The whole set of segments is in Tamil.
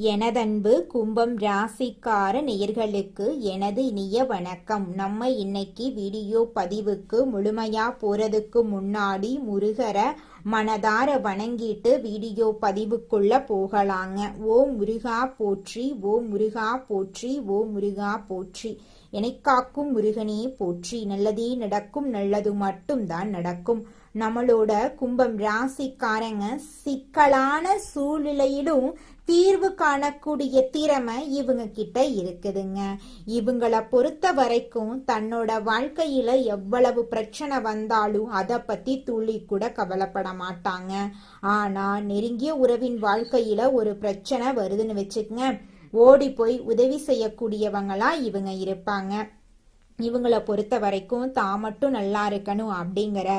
எனதன்பு கும்பம் ராசிக்கார நேயர்களுக்கு எனது இனிய வணக்கம். நம்ம இன்னைக்கு வீடியோ பதிவுக்கு முழுமையா போறதுக்கு முன்னாடி முருகரை மனதார வணங்கிட்டு வீடியோ பதிவுக்குள்ள போகலாங்க. ஓம் முருகா போற்றி, ஓம் முருகா போற்றி, ஓம் முருகா போற்றி. காக்கும் முருகனே போற்றி. நல்லதே நடக்கும், நல்லது மட்டும்தான் நடக்கும். நம்மளோட கும்பம் ராசிக்காரங்க சிக்கலான சூழ்நிலையிலும் தீர்வு காணக்கூடிய திறமை இவங்க கிட்ட இருக்குதுங்க. இவங்கள பொறுத்த வரைக்கும் தன்னோட வாழ்க்கையில எவ்வளவு பிரச்சனை வந்தாலும் அதை பத்தி துளி கூட கவலைப்பட மாட்டாங்க. ஆனா நெருங்கிய உறவின் வாழ்க்கையில ஒரு பிரச்சனை வருதுன்னு வச்சுக்கங்க, ஓடி போய் உதவி செய்யக்கூடியவங்களா இவங்க இருப்பாங்க. இவங்கள பொறுத்த வரைக்கும் தான் மட்டும் நல்லா இருக்கணும் அப்படிங்கிற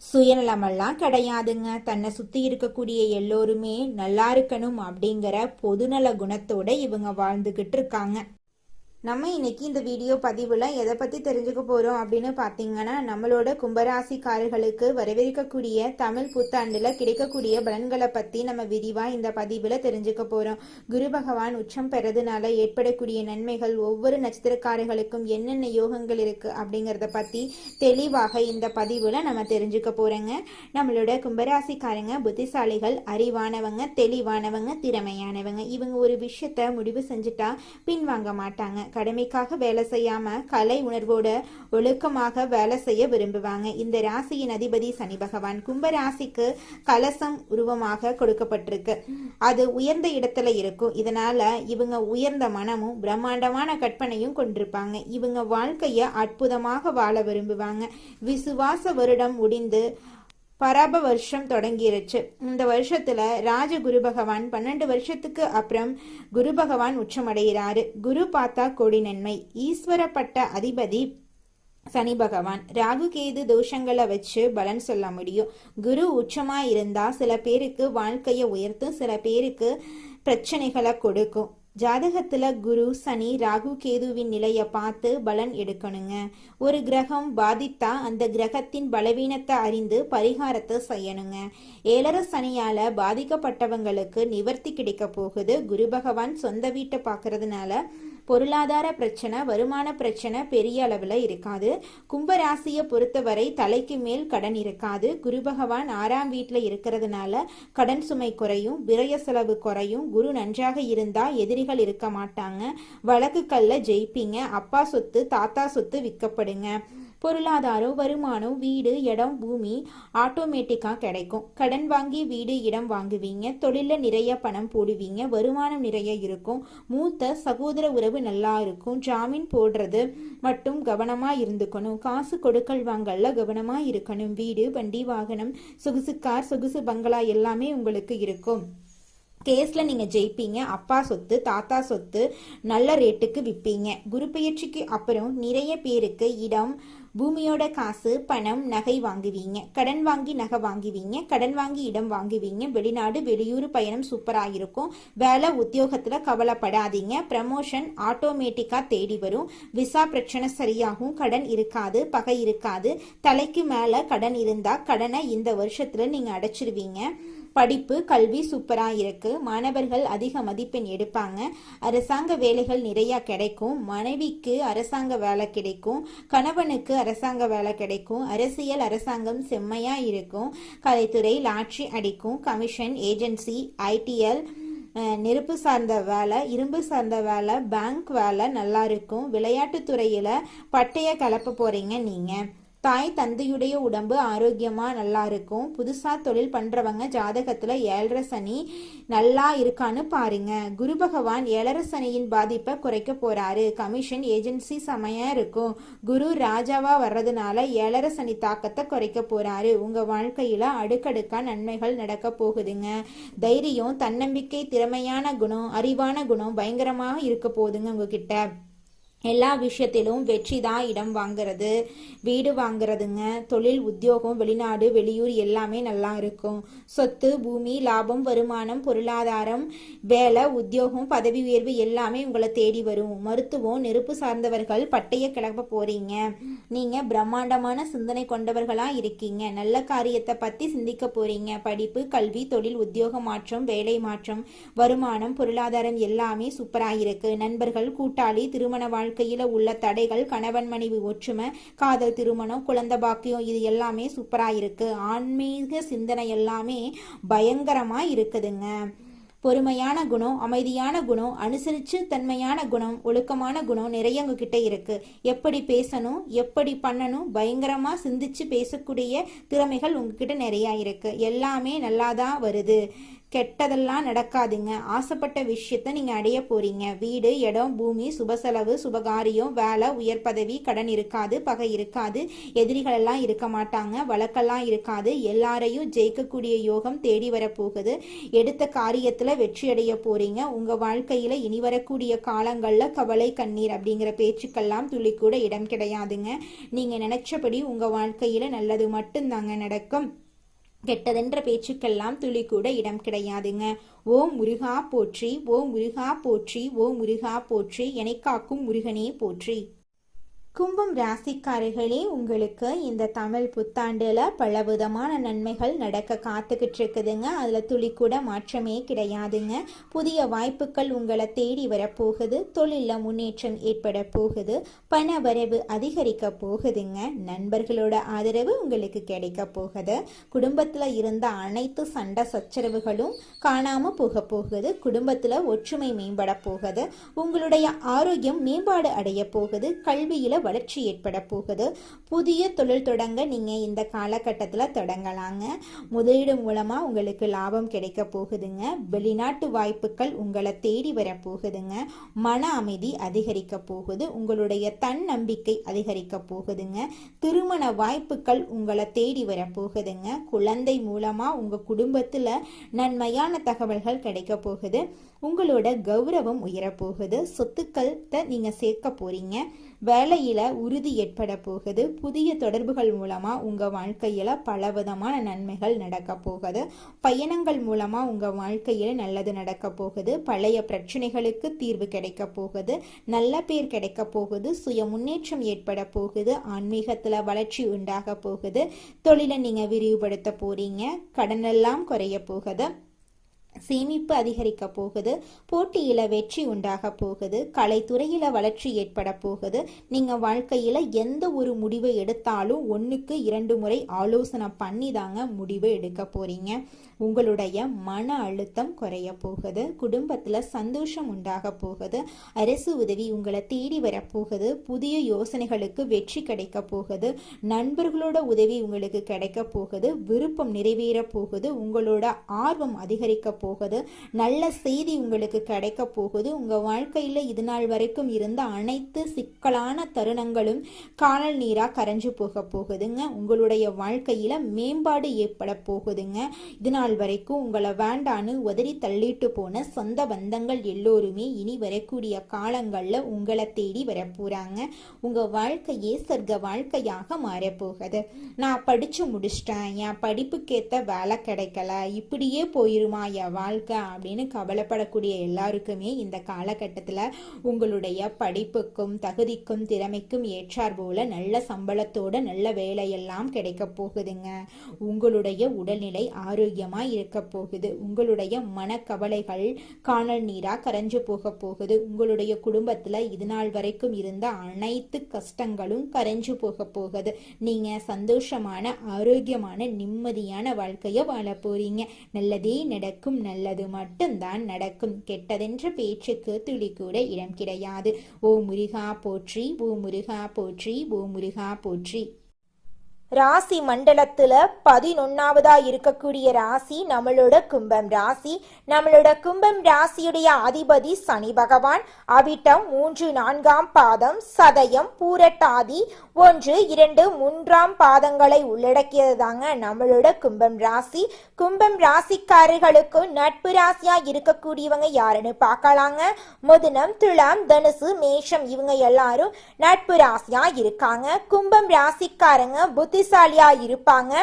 சுயநலமெல்லாம் கிடையாதுங்க. தன்னை சுத்தி இருக்கக்கூடிய எல்லோருமே நல்லா இருக்கணும் அப்படிங்கிற பொதுநல குணத்தோட இவங்க வாழ்ந்துகிட்டு இருக்காங்க. நம்ம இன்னைக்கு இந்த வீடியோ பதிவுல எதை பத்தி தெரிஞ்சுக்க போறோம் அப்படின்னு பாத்தீங்கன்னா, நம்மளோட கும்பராசிக்காரர்களுக்கு வரவிருக்கக்கூடிய தமிழ் புத்தாண்டுல கிடைக்கக்கூடிய பலன்களை பத்தி நம்ம விரிவா இந்த பதிவுல தெரிஞ்சுக்க போறோம். குரு பகவான் உச்சம் பெறதுனால ஏற்படக்கூடிய நன்மைகள், ஒவ்வொரு நட்சத்திரக்காரர்களுக்கும் என்னென்ன யோகங்கள் இருக்கு அப்படிங்கறத பத்தி தெளிவாக இந்த பதிவுல நம்ம தெரிஞ்சுக்க போறோங்க. நம்மளோட கும்பராசிக்காரங்க புத்திசாலிகள், அறிவானவங்க, தெளிவானவங்க, திறமையானவங்க. இவங்க ஒரு விஷயத்த முடிவு செஞ்சுட்டா பின்வாங்க மாட்டாங்க. கடமைக்காக வேலை செய்யாம கலை உணர்வோட ஒழுக்கமாக வேலை செய்ய விரும்புவாங்க. இந்த ராசியின் அதிபதி சனி பகவான். கும்ப ராசிக்கு கலசம் உருவமாக கொடுக்கப்பட்டிருக்கு. அது உயர்ந்த இடத்துல இருக்கும். இதனால இவங்க உயர்ந்த மனமும் பிரம்மாண்டமான கற்பனையும் கொண்டிருப்பாங்க. இவங்க வாழ்க்கைய அற்புதமாக வாழ விரும்புவாங்க. விசுவாச வருடம் முடிந்து பராப வருஷம் தொடங்கிருச்சு. இந்த வருஷத்துல ராஜ குரு பகவான் 12 வருஷத்துக்கு அப்புறம் குரு பகவான் உச்சமடைகிறாரு. குரு பார்த்தா கோடி நன்மை. ஈஸ்வரப்பட்ட அதிபதி சனி பகவான். ராகு கேது தோஷங்களை வச்சு பலன் சொல்ல முடியும். குரு உச்சமா இருந்தா சில பேருக்கு வாழ்க்கைய உயர்த்தும், சில பேருக்கு பிரச்சனைகளை கொடுக்கும். ஜாதகத்துல குரு, சனி, ராகு, கேதுவின் நிலைய பார்த்து பலன் எடுக்கணுங்க. ஒரு கிரகம் பாதித்தா அந்த கிரகத்தின் பலவீனத்தை அறிந்து பரிகாரத்தை செய்யணுங்க. ஏழரை சனியால பாதிக்கப்பட்டவங்களுக்கு நிவர்த்தி கிடைக்க போகுது. குரு பகவான் சொந்த வீட்டை பார்க்கறதுனால பொருளாதார பிரச்சனை, வருமான பிரச்சனை பெரிய அளவுல இருக்காது. கும்பராசியை பொறுத்தவரை தலைக்கு மேல் கடன் இருக்காது. குரு பகவான் 6ஆம் வீட்டுல இருக்கிறதுனால கடன் சுமை குறையும், விரய செலவு குறையும். குரு நன்றாக இருந்தா எதிரிகள் இருக்க மாட்டாங்க. வழக்குகள்ல ஜெயிப்பீங்க. அப்பா சொத்து, தாத்தா சொத்து விற்கப்படுங்க. பொருளாதாரம், வருமானம், வீடு, இடம், பூமி ஆட்டோமேட்டிக்கா கிடைக்கும். கடன் வாங்கி வீடு, இடம் வாங்குவீங்க. தொழில நிறைய பணம் போடுவீங்க. வருமானம் நிறைய இருக்கும். மூத்த சகோதர உறவு நல்லா இருக்கும். ஜாமீன் போடுறது மட்டும் கவனமா இருந்துக்கணும். காசு கொடுக்கல் வாங்கல்ல கவனமா இருக்கணும். வீடு, வண்டி, வாகனம், சொகுசு கார், சொகுசு பங்களா எல்லாமே உங்களுக்கு இருக்கும். கேஸ்ல நீங்க ஜெயிப்பீங்க. அப்பா சொத்து, தாத்தா சொத்து நல்ல ரேட்டுக்கு விற்பீங்க. குரு பெயர்ச்சிக்கு அப்புறம் நிறைய பேருக்கு இடம், பூமியோட காசு, பணம், நகை வாங்குவீங்க. கடன் வாங்கி நகை வாங்குவீங்க. கடன் வாங்கி இடம் வாங்குவீங்க. வெளிநாடு, வெளியூர் பயணம் சூப்பரா இருக்கும். வேலை உத்தியோகத்துல கவலைப்படாதீங்க. ப்ரமோஷன் ஆட்டோமேட்டிக்கா தேடி வரும். விசா பிரச்சனை சரியாகும். கடன் இருக்காது, பகை இருக்காது. தலைக்கு மேல கடன் இருந்தா கடனை இந்த வருஷத்துல நீங்க அடைச்சிருவீங்க. படிப்பு, கல்வி சூப்பரா இருக்கு. மாணவர்கள் அதிக மதிப்பெண் எடுப்பாங்க. அரசாங்க வேலைகள் நிறைய கிடைக்கும். மனைவிக்கு அரசாங்க வேலை கிடைக்கும். கணவனுக்கு அரசாங்க வேலை கிடைக்கும். அரசியல், அரசாங்கம் செம்மையா இருக்கும். கலைத்துறை லாட்ரி அடிக்கும். கமிஷன், ஏஜென்சி, ஐடிஎல், நெருப்பு சார்ந்த வேலை, இரும்பு சார்ந்த வேலை, பேங்க் வேலை நல்லா இருக்கும். விளையாட்டுத்துறையில பட்டய கலப்ப போறீங்க நீங்க. தாய் தந்தையுடைய உடம்பு ஆரோக்கியமா நல்லா இருக்கும். புதுசா தொழில் பண்றவங்க ஜாதகத்துல 7.5 சனி நல்லா இருக்கான்னு பாருங்க. குரு பகவான் 7.5 சனியின் பாதிப்பை குறைக்க போறாரு. கமிஷன், ஏஜென்சி செமையா இருக்கும். குரு ராஜாவா வர்றதுனால 7.5 சனி தாக்கத்தை குறைக்க போறாரு. உங்க வாழ்க்கையில அடுக்கடுக்கா நன்மைகள் நடக்க போகுதுங்க. தைரியம், தன்னம்பிக்கை, திறமையான குணம், அறிவான குணம் பயங்கரமாக இருக்க போகுதுங்க உங்ககிட்ட. எல்லா விஷயத்திலும் வெற்றி தான் இடம் வாங்குறது, வீடு வாங்குறதுங்க, தொழில், உத்தியோகம், வெளிநாடு, வெளியூர் எல்லாமே நல்லா இருக்கும். சொத்து, பூமி, லாபம், வருமானம், பொருளாதாரம், வேலை, உத்தியோகம், பதவி உயர்வு எல்லாமே உங்களை தேடி வரும். மருத்துவம், நெருப்பு சார்ந்தவர்கள் பட்டைய கிளப்ப போறீங்க. நீங்க பிரம்மாண்டமான சிந்தனை கொண்டவர்களா இருக்கீங்க. நல்ல காரியத்தை பத்தி சிந்திக்க போறீங்க. படிப்பு, கல்வி, தொழில், உத்தியோக மாற்றம், வேலை மாற்றம், வருமானம், பொருளாதாரம் எல்லாமே சூப்பரா இருக்கு. நண்பர்கள், கூட்டாளி, திருமண வாழ்க்கையில உள்ள தடைகள், கணவன் மனைவி ஒற்றுமை, காதல், திருமணம், குழந்தை பாக்கியம் இது எல்லாமே சூப்பரா இருக்கு. ஆன்மீக சிந்தனை எல்லாமே பயங்கரமா இருக்குதுங்க. பொறுமையான குணம், அமைதியான குணம், அனுசரிச்சு தன்மையான குணம், ஒழுக்கமான குணம் நிறைய உங்ககிட்ட இருக்கு. எப்படி பேசணும், எப்படி பண்ணணும், பயங்கரமா சிந்திச்சு பேசக்கூடிய திறமைகள் உங்ககிட்ட நிறைய இருக்கு. எல்லாமே நல்லாதான் வருது. கெட்டதெல்லாம் நடக்காதுங்க. ஆசைப்பட்ட விஷயத்த நீங்க அடைய போறீங்க. வீடு, இடம், பூமி, சுபசெலவு, சுபகாரியம், வேலை, உயர் பதவி, கடன் இருக்காது, பகை இருக்காது, எதிரிகள் எல்லாம் இருக்க மாட்டாங்க, வழக்கெல்லாம் இருக்காது. எல்லாரையும் ஜெயிக்கக்கூடிய யோகம் தேடி வரப்போகுது. எடுத்த காரியத்துல வெற்றி அடைய போறீங்க. உங்க வாழ்க்கையில இனி வரக்கூடிய காலங்கள்ல கவலை, கண்ணீர் அப்படிங்கிற பேச்சுக்கெல்லாம் துளி கூட இடம் கிடையாதுங்க. நீங்க நினைச்சபடி உங்க வாழ்க்கையில நல்லது மட்டும்தாங்க நடக்கும். கெட்டதென்ற பேச்சுக்கெல்லாம் துளி கூட இடம் கிடையாதுங்க. ஓம் முருகா போற்றி, ஓம் முருகா போற்றி, ஓம் முருகா போற்றி, என்னை காக்கும் முருகனே போற்றி. கும்பம் ராசிக்காரர்களே, உங்களுக்கு இந்த தமிழ் புத்தாண்டுல பலவிதமான நன்மைகள் நடக்க காத்துக்கிட்டு இருக்குதுங்க. அதுல துளி கூட மாற்றமே கிடையாதுங்க. புதிய வாய்ப்புகள் உங்களை தேடி வரப்போகுது. தொழில முன்னேற்றம் ஏற்பட போகுது. பண வரவு அதிகரிக்க போகுதுங்க. நண்பர்களோட ஆதரவு உங்களுக்கு கிடைக்க போகுது. குடும்பத்துல இருந்த அனைத்து சண்டை சச்சரவுகளும் காணாம போக போகுது. குடும்பத்துல ஒற்றுமை மேம்பட போகுது. உங்களுடைய ஆரோக்கியம் மேம்பாடு அடைய போகுது. கல்வியில வளர்ச்சி ஏற்பட போகுது. புதிய தொழில் தொடங்க நீங்க இந்த காலகட்டத்தில் தொடங்கலாங்க. முதலீடு மூலமா உங்களுக்கு லாபம் கிடைக்க போகுதுங்க. வெளிநாட்டு வாய்ப்புகள் உங்களை தேடி வர போகுதுங்க. மன அமைதி அதிகரிக்க போகுது. உங்களுடைய தன்னம்பிக்கை அதிகரிக்க போகுதுங்க. திருமண வாய்ப்புகள் உங்களை தேடி வர போகுதுங்க. குழந்தை மூலமா உங்க குடும்பத்துல நன்மையான தகவல்கள் கிடைக்க போகுது. உங்களோட கௌரவம் உயரப்போகுது. சொத்துக்களை நீங்க சேர்க்க போறீங்க. வேலையில உறுதி ஏற்பட போகுது. புதிய தொடர்புகள் மூலமா உங்க வாழ்க்கையில பலவிதமான நன்மைகள் நடக்க போகுது. பயணங்கள் மூலமா உங்க வாழ்க்கையில நல்லது நடக்க போகுது. பழைய பிரச்சனைகளுக்கு தீர்வு கிடைக்க போகுது. நல்ல பேர் கிடைக்க போகுது. சுய முன்னேற்றம் ஏற்பட போகுது. ஆன்மீகத்துல வளர்ச்சி உண்டாக போகுது. தொழிலை நீங்க விரிவுபடுத்த போறீங்க. கடனெல்லாம் குறைய போகுது. சேமிப்பு அதிகரிக்க போகுது. போட்டியில வெற்றி உண்டாக போகுது. கலைத்துறையில வளர்ச்சி ஏற்பட போகுது. நீங்க வாழ்க்கையில எந்த ஒரு முடிவை எடுத்தாலும் 1க்கு 2 முறை ஆலோசனை பண்ணி தாங்க முடிவு எடுக்க போறீங்க. உங்களுடைய மன அழுத்தம் குறைய போகுது. குடும்பத்துல சந்தோஷம் உண்டாக போகுது. அரசு உதவி உங்களை தேடி வரப்போகுது. புதிய யோசனைகளுக்கு வெற்றி கிடைக்க போகுது. நண்பர்களோட உதவி உங்களுக்கு கிடைக்க போகுது. விருப்பம் நிறைவேற போகுது. உங்களோட ஆர்வம் அதிகரிக்க போகுது. நல்ல செய்தி உங்களுக்கு கிடைக்க போகுது. உங்க வாழ்க்கையில இது நாள் வரைக்கும் இருந்த அனைத்து சிக்கலான தருணங்களும் காணல் நீரா கரைஞ்சு போக போகுதுங்க. உங்களுடைய வாழ்க்கையில மேம்பாடு ஏற்பட போகுதுங்க. இது நாள் வரைக்கும் உங்களை வேண்டான்னு உதறி தள்ளிட்டு போன சொந்த பந்தங்கள் எல்லோருமே இனி வரக்கூடிய காலங்கள்ல உங்களை தேடி வரப்போறாங்க. உங்க வாழ்க்கையே சொர்க்க வாழ்க்கையாக மாறப்போகுது. நான் படிச்சு முடிச்சிட்டேன், என் படிப்புக்கேத்த வேலை கிடைக்கல, இப்படியே போயிருமா என் வாழ்க்கை அப்படின்னு கவலைப்படக்கூடிய எல்லாருக்குமே இந்த காலகட்டத்துல உங்களுடைய படிப்புக்கும் தகுதிக்கும் திறமைக்கும் ஏற்றார் போல நல்ல சம்பளத்தோட நல்ல வேலையெல்லாம் கிடைக்க போகுதுங்க. உங்களுடைய உடல்நிலை ஆரோக்கியமா இருக்க போகுது. உங்களுடைய மனக்கவலைகள் காணல் நீரா கரைஞ்சு போக போகுது. உங்களுடைய குடும்பத்துல இது நாள் வரைக்கும் இருந்த அனைத்து கஷ்டங்களும் கரைஞ்சு போக போகுது. நீங்க சந்தோஷமான ஆரோக்கியமான நிம்மதியான வாழ்க்கைய வாழ போறீங்க. நல்லதே நடக்கும். நல்லது மட்டும்தான் நடக்கும். கெட்டதென்ற பேச்சுக்கு துளி கூட இடம் கிடையாது. ஓ முருகா போற்றி, ஓ முருகா போற்றி, ஓ முருகா போற்றி. ராசி மண்டலத்துல 11வதா இருக்கக்கூடிய ராசி நம்மளோட கும்பம் ராசி. நம்மளோட கும்பம் ராசியுடைய அதிபதி சனி பகவான். அவிட்டம் 3, 4ஆம் பாதம், சதயம், பூரட்டாதி 1, 2, 3ஆம் பாதங்களை உள்ளடக்கியது தாங்க நம்மளோட கும்பம் ராசி. கும்பம் ராசிக்காரர்களுக்கு நட்பு ராசியா இருக்கக்கூடியவங்க யாருன்னு பார்க்கலாங்க. மிதுனம், துலாம், தனுசு, மேஷம் இவங்க எல்லாரும் நட்பு ராசியா இருக்காங்க. கும்பம் ராசிக்காரங்க புத்திசாலியா இருப்பாங்க.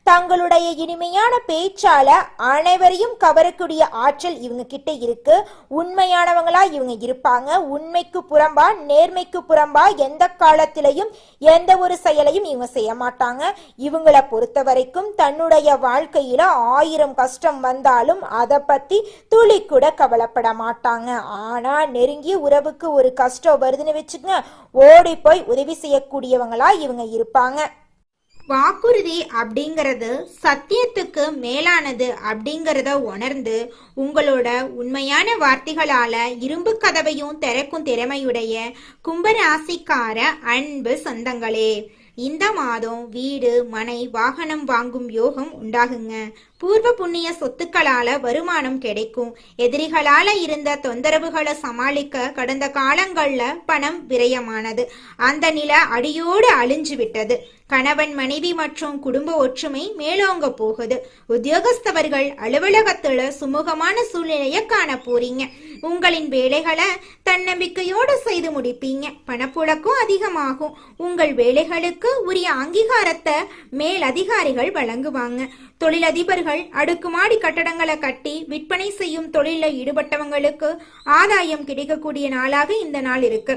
தங்களுடைய இனிமையான பேச்சால அனைவரையும் கவரக்கூடிய ஆற்றல் இவங்க கிட்ட இருக்கு. உண்மையானவங்களா இவங்க இருப்பாங்க. உண்மைக்கு புறம்பா, நேர்மைக்கு புறம்பா எந்த காலத்திலையும் எந்த ஒரு செயலையும் இவங்க செய்ய மாட்டாங்க. இவங்களை பொறுத்த வரைக்கும் தன்னுடைய வாழ்க்கையில 1000 கஷ்டம் வந்தாலும் அதை பத்தி துளி கூட கவலைப்பட மாட்டாங்க. ஆனா நெருங்கிய உறவுக்கு ஒரு கஷ்டம் வருதுன்னு வச்சுக்கங்க, ஓடி போய் உதவி செய்யக்கூடியவங்களா இவங்க இருப்பாங்க. வாக்குறுதி அப்படிங்கிறது சத்தியத்துக்கு மேலானது அப்படிங்கிறத உணர்ந்து உங்களோட உண்மையான வார்த்தைகளால இரும்பு கதவையும் திறக்கும் திறமையுடைய கும்பராசிக்கார அன்பு சொந்தங்களே, இந்த மாதம் வீடு, மனை, வாகனம் வாங்கும் யோகம் உண்டாகுங்க. பூர்வ புண்ணிய சொத்துக்களால வருமானம் கிடைக்கும். எதிரிகளால இருந்த தொந்தரவுகளை சமாளிக்க கடந்த காலங்கள்ல பணம் விரயமானது. அந்த நிலை அடியோடு அழிஞ்சு விட்டது. கணவன், மனைவி மற்றும் குடும்ப ஒற்றுமை மேலோங்க போகுது. உத்தியோகஸ்தவர்கள் அலுவலகத்துல சுமூகமான சூழ்நிலையை காண போறீங்க. உங்களின் வேலைகளை தன்னம்பிக்கையோடு செய்து முடிப்பீங்க. பணப்புழக்கம் அதிகமாகும். உங்கள் வேலைகளுக்கு உரிய அங்கீகாரத்தை மேல் அதிகாரிகள் வழங்குவாங்க. தொழிலதிபர்கள் அடுக்குமாடி கட்டடங்களை கட்டி விற்பனை செய்யும் தொழிலில் ஈடுபட்டவங்களுக்கு ஆதாயம் கிடைக்கக்கூடிய நாளாக இந்த நாள் இருக்கு.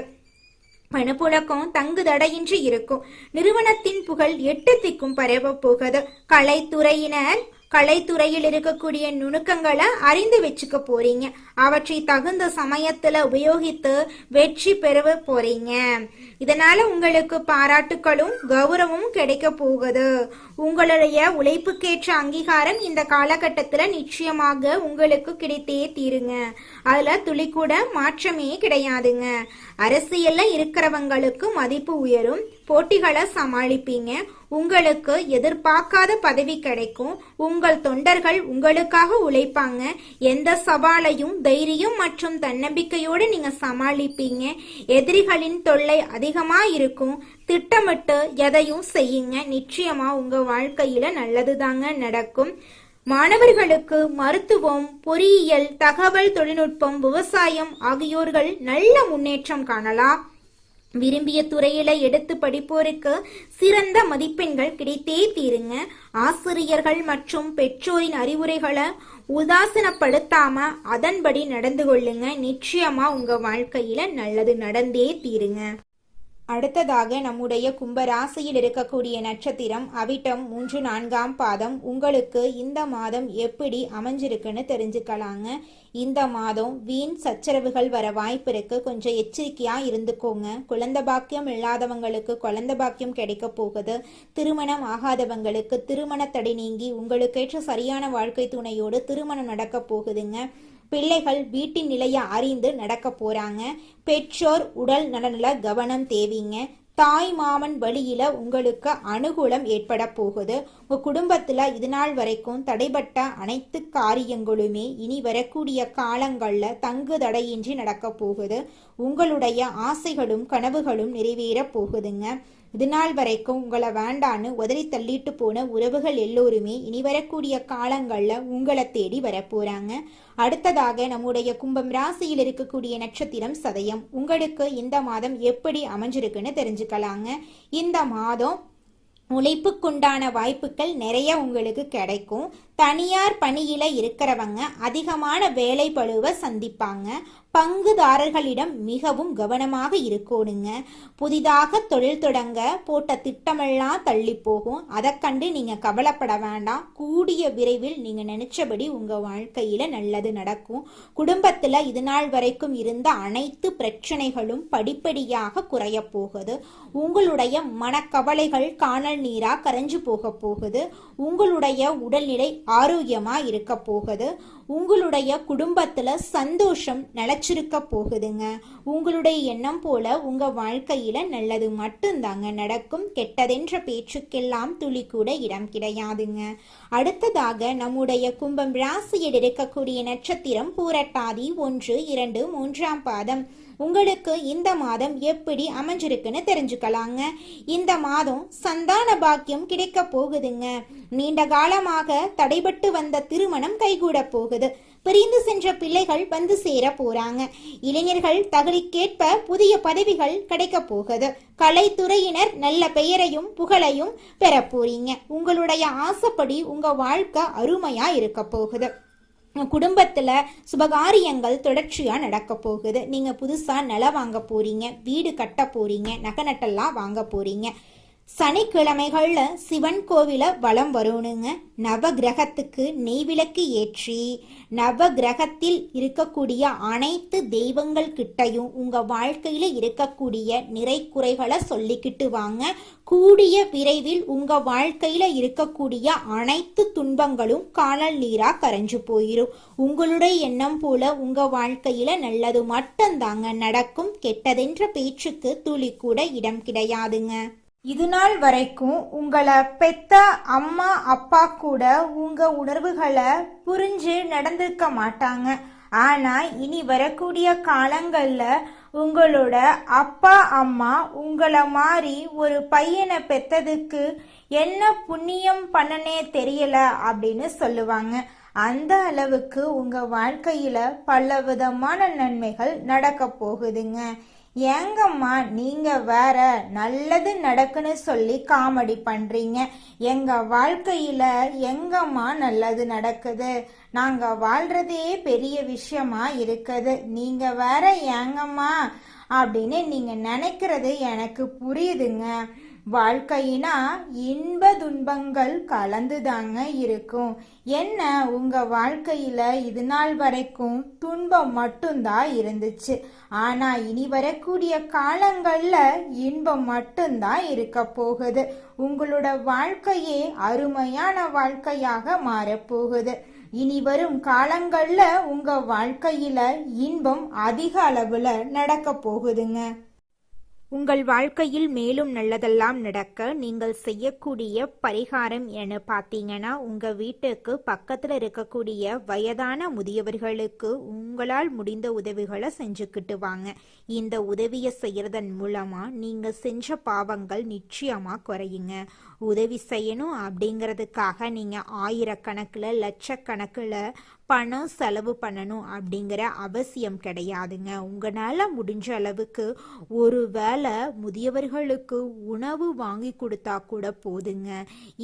பணப்புழக்கம் தங்கு தடையின்றி இருக்கும். நிறுவனத்தின் புகழ் 8 திக்கும் பரவ போகுது. கலைத்துறையில் இருக்கக்கூடிய நுணுக்கங்களை அறிந்து வச்சுக்க போறீங்க. அவற்றை தகுந்த சமயத்துல உபயோகித்து வெற்றி பெற போறீங்க. இதனால உங்களுக்கு பாராட்டுகளும் கௌரவமும் கிடைக்க போகுது. உங்களுடைய உழைப்புக்கேற்ற அங்கீகாரம் இந்த காலகட்டத்துல நிச்சயமாக உங்களுக்கு கிடைத்தே தீருங்க. அதுல துளி கூட மாற்றமே கிடையாதுங்க. அரசியல்ல இருக்கிறவங்களுக்கு மதிப்பு உயரும். போட்டிகளை சமாளிப்பீங்க. உங்களுக்கு எதிர்பார்க்காத பதவி கிடைக்கும். உங்கள் தொண்டர்கள் உங்களுக்காக உழைப்பாங்க. எந்த சவாலையும் தைரியம் மற்றும் தன்னம்பிக்கையோடு நீங்க சமாளிப்பீங்க. எதிரிகளின் தொல்லை அதிகமா இருக்கும். திட்டமிட்டு எதையும் செய்யுங்க. நிச்சயமா உங்க வாழ்க்கையில நல்லதுதாங்க நடக்கும். மாணவர்களுக்கு மருத்துவம், பொறியியல், தகவல் தொழில்நுட்பம், விவசாயம் ஆகியோர்கள் நல்ல முன்னேற்றம் காணலாம். விரும்பிய துறையில எடுத்து படிப்போருக்கு சிறந்த மதிப்பெண்கள் கிடைத்தே தீருங்க. ஆசிரியர்கள் மற்றும் பெற்றோரின் அறிவுரைகளை உதாசீனப்படுத்தாம அதன்படி நடந்து கொள்ளுங்க. நிச்சயமா உங்க வாழ்க்கையில நல்லது நடந்தே தீருங்க. அடுத்ததாக நம்முடைய கும்பராசியில் இருக்கக்கூடிய நட்சத்திரம் அவிட்டம் 3, 4ஆம் பாதம். உங்களுக்கு இந்த மாதம் எப்படி அமைஞ்சிருக்குன்னு தெரிஞ்சுக்கலாங்க. இந்த மாதம் வீண் சச்சரவுகள் வர வாய்ப்பு இருக்கு. கொஞ்சம் எச்சரிக்கையா இருந்துக்கோங்க. குழந்தை பாக்கியம் இல்லாதவங்களுக்கு குழந்தை பாக்கியம் கிடைக்க போகுது. திருமணம் ஆகாதவங்களுக்கு திருமண தடை நீங்கி உங்களுக்கேற்ற சரியான வாழ்க்கை துணையோடு திருமணம் நடக்க போகுதுங்க. பிள்ளைகள் வீட்டின் நிலையை அறிந்து நடக்க போறாங்க. பெற்றோர் உடல் நலனில கவனம் தேவைங்க. தாய் மாமன் வழியில உங்களுக்கு அனுகூலம் ஏற்பட போகுது. உங்க குடும்பத்துல இது நாள் வரைக்கும் தடைபட்ட அனைத்து காரியங்களுமே இனி வரக்கூடிய காலங்கள்ல தங்கு தடையின்றி நடக்க போகுது. உங்களுடைய ஆசைகளும் கனவுகளும் நிறைவேற போகுதுங்க. இது நாள் வரைக்கும் உங்களை வேண்டான்னு உதறி தள்ளிட்டு போன உறவுகள் எல்லோருமே இனி வரக்கூடிய காலங்கள்ல உங்களை தேடி வரப்போறாங்க. அடுத்ததாக நம்முடைய கும்பம் ராசியில் இருக்கக்கூடிய நட்சத்திரம் சதயம். உங்களுக்கு இந்த மாதம் எப்படி அமைஞ்சிருக்குன்னு தெரிஞ்சுக்கலாங்க. இந்த மாதம் உழைப்புக்குண்டான வாய்ப்புகள் நிறைய உங்களுக்கு கிடைக்கும். தனியார் பணியில இருக்கிறவங்க அதிகமான வேலை பளுவை சந்திப்பாங்க. பங்குதாரர்களிடம் மிகவும் கவனமாக இருக்கணுங்க. புதிதாக தொழில் தொடங்க போட்ட திட்டமெல்லாம் தள்ளி போகும். அதை கண்டு நீங்க கவலைப்பட வேண்டாம். கூடிய விரைவில் நீங்க நினைச்சபடி உங்க வாழ்க்கையில நல்லது நடக்கும். குடும்பத்துல இது நாள் வரைக்கும் இருந்த அனைத்து பிரச்சனைகளும் படிப்படியாக குறைய போகுது. உங்களுடைய மனக்கவலைகள் காணல் நீரா கரைஞ்சு போக போகுது. உங்களுடைய உடல்நிலை ஆரோக்கியமா இருக்க போகுது. உங்களுடைய குடும்பத்துல சந்தோஷம் நிலைச்சிருக்க போகுதுங்க. உங்களுடைய எண்ணம் போல உங்க வாழ்க்கையில நல்லது மட்டும்தாங்க நடக்கும். கெட்டதென்ற பேச்சுக்கெல்லாம் துளி கூட இடம் கிடையாதுங்க. அடுத்ததாக நம்முடைய கும்பம் ராசியில் இருக்கக்கூடிய நட்சத்திரம் பூரட்டாதி 1, 2, 3ஆம் பாதம். உங்களுக்கு இந்த மாதம் எப்படி அமைஞ்சிருக்குன்னு தெரிஞ்சுக்கலாங்க. இந்த மாதம் சந்தான பாக்கியம் கிடைக்க போகுதுங்க. நீண்ட காலமாக தடைபட்டு வந்த திருமணம் கைகூட போகுது. பிரிந்து சென்ற பிள்ளைகள் வந்து சேர போறாங்க. இளைஞர்கள் தகுதிக்கேற்ப புதிய பதவிகள் கிடைக்க போகுது. கலைத்துறையினர் நல்ல பெயரையும் புகழையும் பெற போறீங்க. உங்களுடைய ஆசைப்படி உங்க வாழ்க்கை அருமையா இருக்க போகுது. குடும்பத்துல சுபகாரியங்கள் தொடர்ச்சியா நடக்க போகுது. நீங்க புதுசா நிலம் வாங்க போறீங்க, வீடு கட்ட போறீங்க, நகை நட்டெல்லாம் வாங்க போறீங்க. சனிக்கிழமைகள்ல சிவன் கோவில வலம் வரணுங்க. நவ கிரகத்துக்கு நெய்விளக்கு ஏற்றி நவ கிரகத்தில் இருக்கக்கூடிய அனைத்து தெய்வங்கள் கிட்டையும் உங்க வாழ்க்கையில இருக்கக்கூடிய நிறை குறைகளை சொல்லிக்கிட்டு வாங்க. கூடிய விரைவில் உங்க வாழ்க்கையில இருக்கக்கூடிய அனைத்து துன்பங்களும் காணல் நீரா கரைஞ்சு போயிரும். உங்களுடைய எண்ணம் போல உங்க வாழ்க்கையில நல்லது மட்டும்தாங்க நடக்கும். கெட்டதென்ற பேச்சுக்கு துளி கூட இடம் கிடையாதுங்க. இது நாள் வரைக்கும் உங்களை பெத்த அம்மா அப்பா கூட உங்க உணர்வுகளை புரிஞ்சு நடந்திருக்க மாட்டாங்க. ஆனா இனி வரக்கூடிய காலங்கள்ல உங்களோட அப்பா அம்மா உங்களை மாதிரி ஒரு பையனை பெத்ததுக்கு என்ன புண்ணியம் பண்ணனே தெரியல அப்படின்னு சொல்லுவாங்க. அந்த அளவுக்கு உங்க வாழ்க்கையில பல விதமான நன்மைகள் நடக்க போகுதுங்க. ஏங்கம்மா நீங்க வேற நல்லது நடக்குன்னு சொல்லி காமெடி பண்றீங்க. எங்க வாழ்க்கையில எங்கம்மா நல்லது நடக்குது? நாங்க வாழ்றதே பெரிய விஷயமா இருக்குது. நீங்க வேற ஏங்கம்மா அப்படின்னு நீங்க நினைக்கிறது எனக்கு புரியுதுங்க. வாழ்க்கையினா இன்ப துன்பங்கள் கலந்துதாங்க இருக்கும். என்ன உங்க வாழ்க்கையில இது நாள் வரைக்கும் துன்பம் மட்டும்தான் இருந்துச்சு. ஆனா இனி வரக்கூடிய காலங்கள்ல இன்பம் மட்டும்தான் இருக்க போகுது. உங்களோட வாழ்க்கையே அருமையான வாழ்க்கையாக மாறப்போகுது. இனி வரும் காலங்கள்ல உங்க வாழ்க்கையில இன்பம் அதிக அளவுல நடக்க போகுதுங்க. உங்கள் வாழ்க்கையில் மேலும் நல்லதெல்லாம் நடக்க நீங்கள் செய்யக்கூடிய பரிகாரம் என பார்த்தீங்கன்னா, உங்கள் வீட்டுக்கு பக்கத்தில் இருக்கக்கூடிய வயதான முதியவர்களுக்கு உங்களால் முடிந்த உதவிகளை செஞ்சுக்கிட்டு வாங்க. இந்த உதவியை செய்யறதன் மூலமாக நீங்கள் செஞ்ச பாவங்கள் நிச்சயமாக குறையுங்க. உதவி செய்யணும் அப்படிங்கிறதுக்காக நீங்கள் ஆயிரக்கணக்கில் லட்சக்கணக்கில் பணம் செலவு பண்ணணும் அப்படிங்கிற அவசியம் கிடையாதுங்க. உங்களால் முடிஞ்ச அளவுக்கு ஒரு வேளை முதியவர்களுக்கு உணவு வாங்கி கொடுத்தா கூட போதுங்க.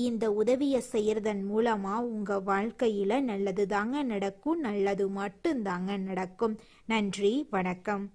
இந்த உதவியை செய்யறதன் மூலமா உங்க வாழ்க்கையில நல்லது தாங்க நடக்கும். நல்லது மட்டும்தாங்க நடக்கும். நன்றி, வணக்கம்.